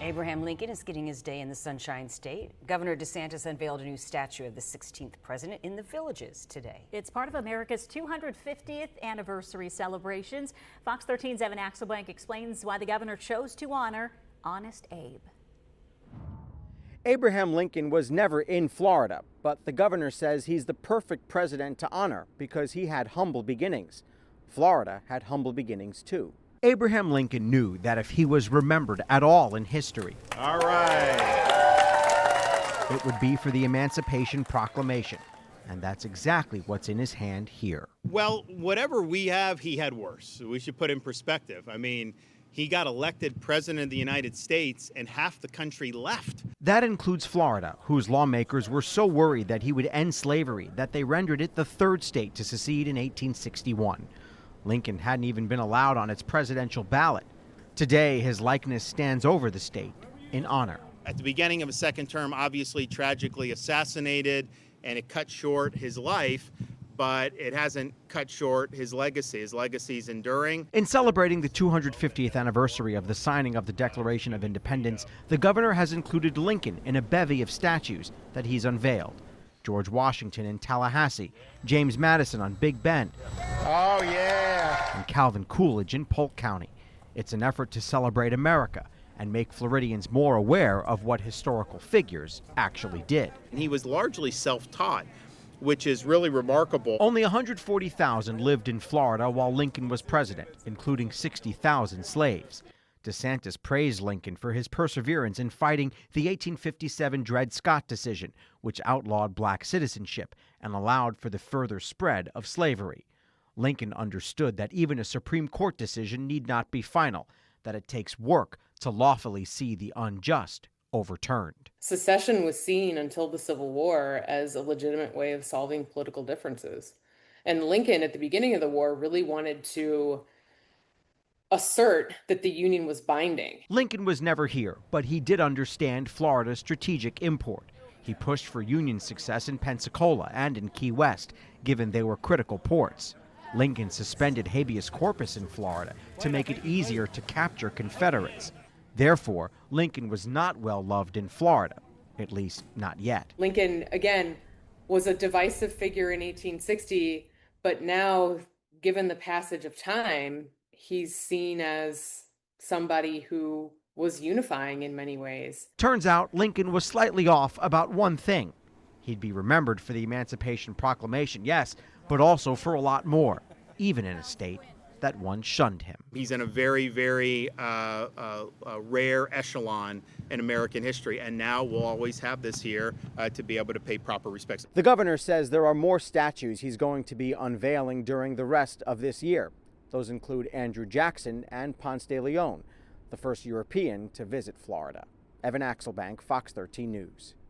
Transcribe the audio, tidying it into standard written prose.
Abraham Lincoln is getting his day in the Sunshine State. Governor DeSantis unveiled a new statue of the 16th president in the Villages today. It's part of America's 250th anniversary celebrations. Fox 13's Evan Axelbank explains why the governor chose to honor Honest Abe. Abraham Lincoln was never in Florida, but the governor says he's the perfect president to honor because he had humble beginnings. Florida had humble beginnings too. Abraham Lincoln knew that if he was remembered at all in history, all right, it would be for the Emancipation Proclamation. And that's exactly what's in his hand here. Well, whatever we have, he had worse. We should put in perspective. I mean, he got elected president of the United States and half the country left. That includes Florida, whose lawmakers were so worried that he would end slavery that they rendered it the third state to secede in 1861. Lincoln hadn't even been allowed on its presidential ballot. Today, his likeness stands over the state in honor. At the beginning of his second term, obviously tragically assassinated, and it cut short his life, but it hasn't cut short his legacy. His legacy is enduring. In celebrating the 250th anniversary of the signing of the Declaration of Independence, the governor has included Lincoln in a bevy of statues that he's unveiled. George Washington in Tallahassee, James Madison on Big Bend, oh yeah, and Calvin Coolidge in Polk County. It's an effort to celebrate America and make Floridians more aware of what historical figures actually did. He was largely self-taught, which is really remarkable. Only 140,000 lived in Florida while Lincoln was president, including 60,000 slaves. DeSantis praised Lincoln for his perseverance in fighting the 1857 Dred Scott decision, which outlawed black citizenship and allowed for the further spread of slavery. Lincoln understood that even a Supreme Court decision need not be final, that it takes work to lawfully see the unjust overturned. Secession was seen until the Civil War as a legitimate way of solving political differences. And Lincoln, at the beginning of the war, really wanted to assert that the Union was binding. Lincoln was never here, but he did understand Florida's strategic import. He pushed for Union success in Pensacola and in Key West, given they were critical ports. Lincoln suspended habeas corpus in Florida to make it easier to capture Confederates. Therefore, Lincoln was not well loved in Florida, at least not yet. Lincoln, again, was a divisive figure in 1860, but now, given the passage of time, he's seen as somebody who was unifying in many ways. Turns out Lincoln was slightly off about one thing. He'd be remembered for the Emancipation Proclamation, yes, but also for a lot more, even in a state that once shunned him. He's in a very, very rare echelon in American history, and now we'll always have this here to be able to pay proper respects. The governor says there are more statues he's going to be unveiling during the rest of this year. Those include Andrew Jackson and Ponce de Leon, the first European to visit Florida. Evan Axelbank, Fox 13 News.